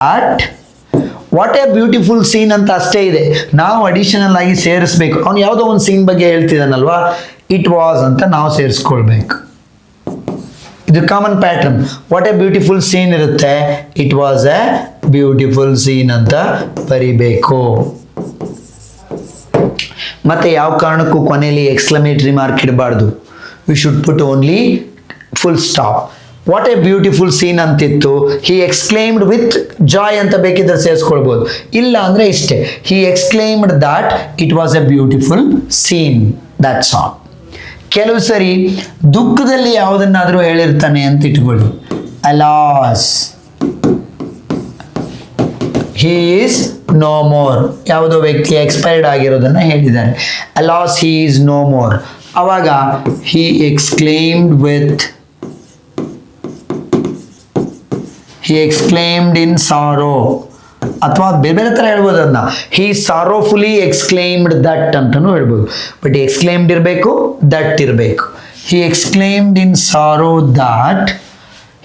That what a beautiful scene ಅಂತ ಅಷ್ಟೇ ಇದೆ. ನಾವು ಅಡಿಷನಲ್ ಆಗಿ ಸೇರಿಸ್ಬೇಕು. ಅವ್ನು ಯಾವುದೋ ಒಂದು ಸೀನ್ ಬಗ್ಗೆ ಹೇಳ್ತಿದ್ದಾನಲ್ವಾ, ಇಟ್ ವಾಸ್ ಅಂತ ನಾವು ಸೇರಿಸ್ಕೊಳ್ಬೇಕು. ಇದು common pattern. What a beautiful scene ಇರುತ್ತೆ, it was a beautiful scene ಅಂತ ಬರಿಬೇಕು. ಮತ್ತೆ ಯಾವ ಕಾರಣಕ್ಕೂ ಕೊನೆಯಲ್ಲಿ ಎಕ್ಸ್ಕ್ಲಮೇಟರಿ ಮಾರ್ಕ್ ಇಡಬಾರ್ದು. We should put only full stop. What a beautiful scene ಅಂತಿತ್ತು, ಹಿ ಎಕ್ಸ್ಕ್ಲೇಮ್ಡ್ ವಿತ್ ಜಾಯ್ ಅಂತ ಬೇಕಿದ್ರೆ ಸೇರಿಸ್ಕೊಳ್ಬೋದು. ಇಲ್ಲ ಅಂದರೆ ಇಷ್ಟೇ, he exclaimed that it was a beautiful scene, that's all. ಕೆಲವು ಸರಿ ದುಃಖದಲ್ಲಿ ಯಾವುದನ್ನಾದರೂ ಹೇಳಿರ್ತಾನೆ ಅಂತ ಇಟ್ಕೊಳ್ಳಿ. Alas he is no more, ಯಾವುದೋ ವ್ಯಕ್ತಿ ಎಕ್ಸ್ಪೈರ್ಡ್ ಆಗಿರೋದನ್ನು ಹೇಳಿದ್ದಾರೆ. Alas he is no more. ಅವಾಗ he ಎಕ್ಸ್ಕ್ಲೇಮ್ಡ್ with, he exclaimed in ಸಾರೋ, ಅಥವಾ ಬೇರೆ ಬೇರೆ ಥರ ಹೇಳ್ಬೋದು ಅದನ್ನ. ಹಿ ಸಾರೋಫುಲಿ ಎಕ್ಸ್ಕ್ಲೇಮ್ಡ್ ದಟ್ ಅಂತಲೂ ಹೇಳ್ಬೋದು. ಬಟ್ ಎಕ್ಸ್ಕ್ಲೇಮ್ಡ್ ಇರಬೇಕು, ದಟ್ ಇರಬೇಕು. He exclaimed in sorrow that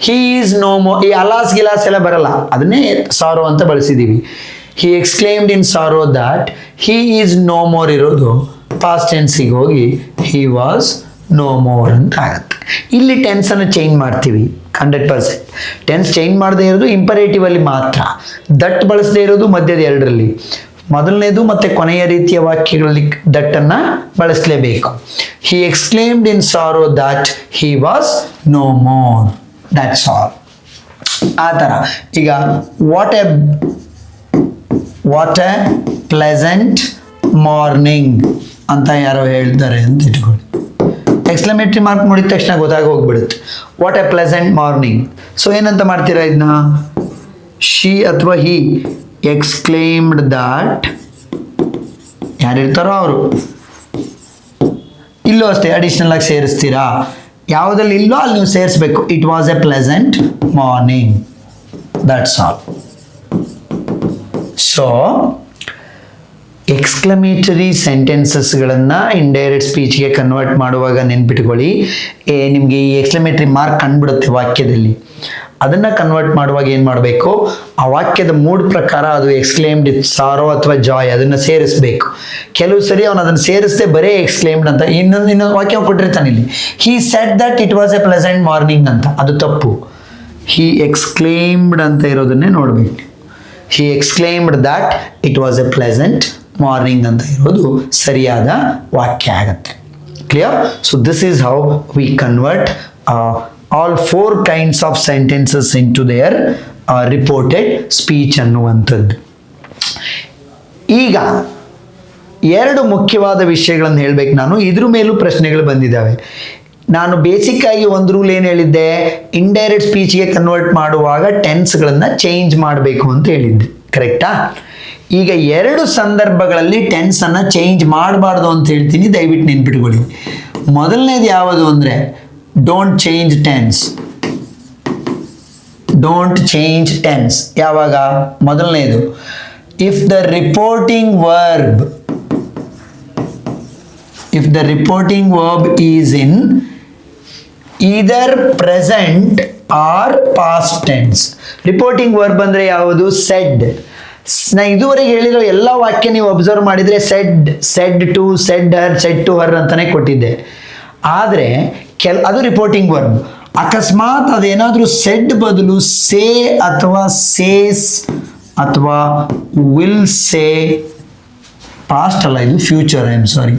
he is no more. ಈ ಅಲಾಸ್ ಗಿಲಾಸ್ ಎಲ್ಲ ಬರಲ್ಲ, ಅದನ್ನೇ ಸಾರೋ ಅಂತ ಬಳಸಿದ್ದೀವಿ. He exclaimed in sorrow that he is no more ಇರೋದು ಪಾಸ್ಟ್ ಟೆನ್ಸಿಗೆ ಹೋಗಿ ಹಿ ವಾಸ್ ನೋ ಮೋರ್ ಅಂತ ಆಗುತ್ತೆ. ಇಲ್ಲಿ ಟೆನ್ಸನ್ನು ಚೇಂಜ್ ಮಾಡ್ತೀವಿ 100%. ಟೆನ್ಸ್ ಚೇಂಜ್ ಮಾಡದೇ ಇರೋದು ಇಂಪರೇಟಿವ್ ಅಲ್ಲಿ ಮಾತ್ರ, ದಟ್ ಬಳಸದೇ ಇರೋದು ಮಧ್ಯದ ಎರಡರಲ್ಲಿ. ಮೊದಲನೇದು ಮತ್ತು ಕೊನೆಯ ರೀತಿಯ ವಾಕ್ಯಗಳಲ್ಲಿ ದಟ್ಟನ್ನು ಬಳಸಲೇಬೇಕು. He exclaimed in sorrow that he was no more, that's all. ಆ ಥರ ಈಗ ವಾಟ್ ಎ ಪ್ಲೆಸೆಂಟ್ ಮಾರ್ನಿಂಗ್ ಅಂತ ಯಾರೋ ಹೇಳ್ತಾರೆ ಅಂತ ಇಟ್ಕೊಳ್ಳಿ. ಎಕ್ಸ್ಕ್ಲಮೇಟರಿ ಮಾರ್ಕ್ ನೋಡಿದ ತಕ್ಷಣ ಗೊತ್ತಾಗಿ ಹೋಗ್ಬಿಡುತ್ತೆ. What A pleasant morning. So ಏನಂತ ಮಾಡ್ತೀರಾ ಇದನ್ನ, ಶಿ ಅಥವಾ ಹಿ ಎಕ್ಸ್ಕ್ಲೇಮ್ಡ್ ದಟ್, ಯಾರಿರ್ತಾರೋ ಅವರು. ಇಲ್ಲೂ ಅಷ್ಟೇ ಅಡಿಷನಲ್ ಆಗಿ ಸೇರಿಸ್ತೀರಾ, ಯಾವುದಲ್ಲಿ ಇಲ್ಲೋ ಅಲ್ಲಿ ನೀವು ಸೇರಿಸ್ಬೇಕು. It was a pleasant morning, that's all. So exclamatory ಸೆಂಟೆನ್ಸಸ್ಗಳನ್ನು ಇಂಡೈರೆಕ್ಟ್ ಸ್ಪೀಚ್ಗೆ ಕನ್ವರ್ಟ್ ಮಾಡುವಾಗ ನೆನ್ಪಿಟ್ಕೊಳ್ಳಿ, ನಿಮಗೆ ಈ ಎಕ್ಸ್ಕ್ಲಮೇಟರಿ ಮಾರ್ಕ್ ಕಂಡುಬಿಡುತ್ತೆ ವಾಕ್ಯದಲ್ಲಿ. ಅದನ್ನು ಕನ್ವರ್ಟ್ ಮಾಡುವಾಗ ಏನು ಮಾಡಬೇಕು, ಆ ವಾಕ್ಯದ ಮೂಡ್ ಪ್ರಕಾರ ಅದು ಎಕ್ಸ್ಕ್ಲೇಮ್ಡ್ ಇತ್ ಸಾರೋ ಅಥವಾ ಜಾಯ್ ಅದನ್ನು ಸೇರಿಸಬೇಕು. ಕೆಲವು ಸರಿ ಅವನು ಅದನ್ನು ಸೇರಿಸದೆ ಬರೇ ಎಕ್ಸ್ಕ್ಲೇಮ್ಡ್ ಅಂತ ಇನ್ನೊಂದು ವಾಕ್ಯ ಕೊಟ್ಟಿರ್ತಾನೆ ಇಲ್ಲಿ, he said that it was a pleasant morning ಅಂತ. ಅದು ತಪ್ಪು. ಹಿ ಎಕ್ಸ್ಕ್ಲೇಮ್ಡ್ ಅಂತ ಇರೋದನ್ನೇ ನೋಡಬೇಕು. He exclaimed that it was a pleasant morning ಅಂತ ಇರೋದು ಸರಿಯಾದ ವಾಕ್ಯ ಆಗುತ್ತೆ. Clear? So this is how we convert all 4 kinds of sentences into their reported speech ಅನ್ನುವಂಥದ್ದು. ಈಗ 2 ಮುಖ್ಯವಾದ ವಿಷಯಗಳನ್ನು ಹೇಳಬೇಕು ನಾನು. ಇದ್ರ ಮೇಲೂ ಪ್ರಶ್ನೆಗಳು ಬಂದಿದ್ದಾವೆ. ನಾನು ಬೇಸಿಕ್ ಆಗಿ ಒಂದು ರೂಲ್ ಏನು ಹೇಳಿದ್ದೆ, ಇಂಡೈರೆಕ್ಟ್ ಸ್ಪೀಚ್ಗೆ ಕನ್ವರ್ಟ್ ಮಾಡುವಾಗ ಟೆನ್ಸ್ಗಳನ್ನು ಚೇಂಜ್ ಮಾಡಬೇಕು ಅಂತ ಹೇಳಿದ್ದೆ, ಕರೆಕ್ಟಾ? ಈಗ 2 ಸಂದರ್ಭಗಳಲ್ಲಿ ಟೆನ್ಸನ್ನು ಚೇಂಜ್ ಮಾಡಬಾರ್ದು ಅಂತ ಹೇಳ್ತೀನಿ, ದಯವಿಟ್ಟು ನೆನ್ಪಿಟ್ಕೊಳ್ಳಿ. ಮೊದಲನೇದು ಯಾವುದು ಅಂದರೆ don't change tense. Don't change tense ಯಾವಾಗ? ಮೊದಲನೇದು, if the reporting verb is in either present or past tense. Reporting verb ಅಂದರೆ ಯಾವುದು? ಸೆಡ್. ನಾ ಇದುವರೆಗೆ ಹೇಳಿರೋ ಎಲ್ಲ ವಾಕ್ಯ ನೀವು ಅಬ್ಸರ್ವ್ ಮಾಡಿದರೆ said to, said her, said to her ಅಂತಾನೆ ಕೊಟ್ಟಿದ್ದೆ. ಆದರೆ ಅದು ರಿಪೋರ್ಟಿಂಗ್ ವರ್ಬ್. ಅಕಸ್ಮಾತ್ ಅದೇನಾದರೂ ಸೆಡ್ ಬದಲು ಸೇ ಅಥವಾ ಸೇಸ್ ಅಥವಾ ವಿಲ್ ಸೇ, ಪಾಸ್ಟ್ ಅಲ್ಲ ಇದು future, I am sorry,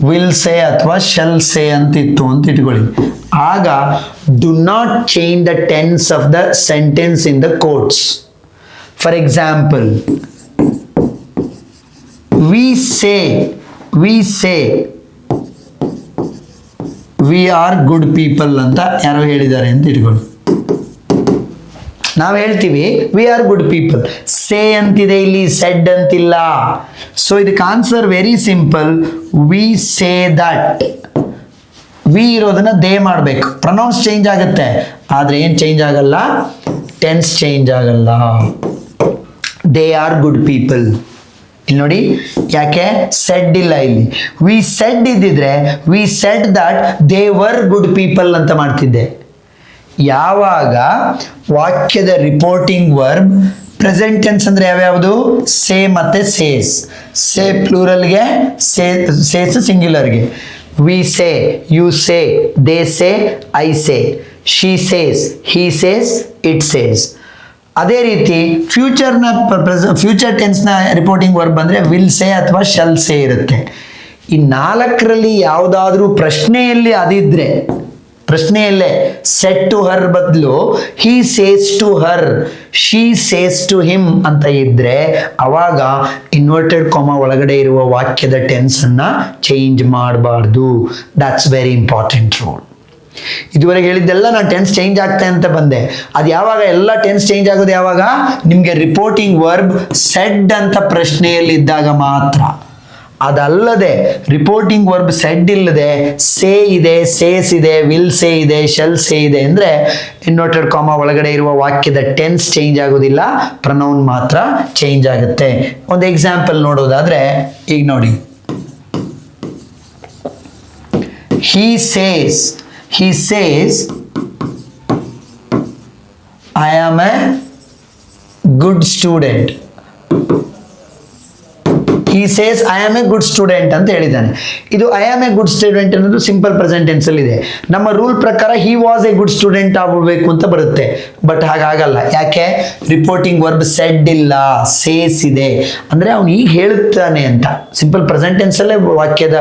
will say ಅಥವಾ ಶೆಲ್ ಸೇ ಅಂತಿತ್ತು ಅಂತ ಇಟ್ಕೊಳ್ಳಿ. ಆಗ do not change the tense of the sentence in the quotes. For example, we say we are good people ಅಂತ ಯಾರೋ ಹೇಳಿದ್ದಾರೆ ಅಂತ ಇಟ್ಕೊಳ್ಳಿ. ನಾವು ಹೇಳ್ತೀವಿ we are good people. Say ಅಂತಿದೆ ಇಲ್ಲಿ, ಸೆಡ್ ಅಂತಿಲ್ಲ. ಸೊ ಇದಕ್ಕೆ answer very simple, we say that. We ಇರೋದನ್ನ ದೇ ಮಾಡಬೇಕು. ಪ್ರೊನೌನ್ಸ್ ಚೇಂಜ್ ಆಗುತ್ತೆ, ಆದರೆ ಏನು ಚೇಂಜ್ ಆಗಲ್ಲ, ಟೆನ್ಸ್ ಚೇಂಜ್ ಆಗಲ್ಲ. They are good people. ಇಲ್ಲಿ ನೋಡಿ, ಯಾಕೆ ಸೆಡ್ ಇಲ್ಲ ಇಲ್ಲಿ. ವಿ ಸೆಡ್ ಇದ್ದಿದ್ರೆ we said that they were good people ಅಂತ ಮಾಡ್ತಿದ್ದೆ. ಯಾವಾಗ ವಾಕ್ಯದ ರಿಪೋರ್ಟಿಂಗ್ ವರ್ಬ್ ಪ್ರೆಸೆಂಟ್ ಟೆನ್ಸ್ ಅಂದ್ರೆ ಯಾವ್ಯಾವುದು? ಸೇ ಮತ್ತೆ ಸೇಸ್. ಸೇ ಪ್ಲೂರಲ್ಗೆ, ಸೇಸ್ ಸಿಂಗ್ಯುಲರ್ಗೆ. We say, you say, they say, I say, she says, he says, it says. ಅದೇ ರೀತಿ ಫ್ಯೂಚರ್ ಟೆನ್ಸ್ನ ರಿಪೋರ್ಟಿಂಗ್ ವರ್ಬ್ ಅಂದರೆ ವಿಲ್ ಸೇ ಅಥವಾ ಶಲ್ ಸೇ ಇರುತ್ತೆ. ಈ 4ರಲ್ಲಿ ಯಾವುದಾದ್ರೂ ಪ್ರಶ್ನೆಯಲ್ಲಿ ಅದಿದ್ರೆ, ಪ್ರಶ್ನೆಯಲ್ಲೇ ಸೆಟ್ ಟು ಹರ್ ಬದಲು he says to her, she says to him ಅಂತ ಇದ್ರೆ ಅವಾಗ ಇನ್ವರ್ಟೆಡ್ ಕಾಮಾ ಒಳಗಡೆ ಇರುವ ವಾಕ್ಯದ ಟೆನ್ಸನ್ನು ಚೇಂಜ್ ಮಾಡಬಾರ್ದು. That's very important rule. ಇದುವರೆಗೆ ಹೇಳಿದ್ದೆಲ್ಲ ನಾನು ಟೆನ್ಸ್ ಚೇಂಜ್ ಆಗ್ತಾ ಅಂತ ಬಂದೆ. ಅದು ಯಾವಾಗ ಎಲ್ಲ ಟೆನ್ಸ್ ಚೇಂಜ್ ಆಗೋದು? ಯಾವಾಗ ನಿಮಗೆ ರಿಪೋರ್ಟಿಂಗ್ ವರ್ಬ್ ಸೆಡ್ ಅಂತ ಪ್ರಶ್ನೆಯಲ್ಲಿದ್ದಾಗ ಮಾತ್ರ. ಅದಲ್ಲದೆ ರಿಪೋರ್ಟಿಂಗ್ ವರ್ಬ್ ಸೆಡ್ ಇಲ್ಲದೆ ಸೇ ಇದೆ, ಸೇಸ್ ಇದೆ, ವಿಲ್ ಸೇ ಇದೆ, ಶೆಲ್ ಸೇ ಇದೆ ಅಂದರೆ ಇನ್ವರ್ಟೆಡ್ ಕಾಮಾ ಒಳಗಡೆ ಇರುವ ವಾಕ್ಯದ ಟೆನ್ಸ್ ಚೇಂಜ್ ಆಗೋದಿಲ್ಲ, ಪ್ರನೌನ್ ಮಾತ್ರ ಚೇಂಜ್ ಆಗುತ್ತೆ. ಒಂದು ಎಕ್ಸಾಂಪಲ್ ನೋಡೋದಾದ್ರೆ ಈಗ ನೋಡಿ, he says I am a good student. He says I am a good student ಅಂತ ಹೇಳಿದ್ದಾನೆ. ಇದು I am a good student ಅನ್ನೋದು ಸಿಂಪಲ್ ಪ್ರೆಸೆಂಟ್ ಟೆನ್ಸ್ ಅಲ್ಲಿ ಇದೆ. ನಮ್ಮ ರೂಲ್ ಪ್ರಕಾರ he was a good student ಆಗಬೇಕು ಅಂತ ಬರುತ್ತೆ. ಬಟ್ ಹಾಗಾಗಲ್ಲ. ಯಾಕೆ? ರಿಪೋರ್ಟಿಂಗ್ ವರ್ಬ್ ಸೆಡ್ ಇಲ್ಲ, ಸೇಸ್ ಇದೆ. ಅಂದ್ರೆ ಅವನು ಈಗ ಹೇಳುತ್ತಾನೆ ಅಂತ. ಸಿಂಪಲ್ ಪ್ರೆಸೆಂಟ್ ಟೆನ್ಸ್ ಅಲ್ಲೇ ವಾಕ್ಯದ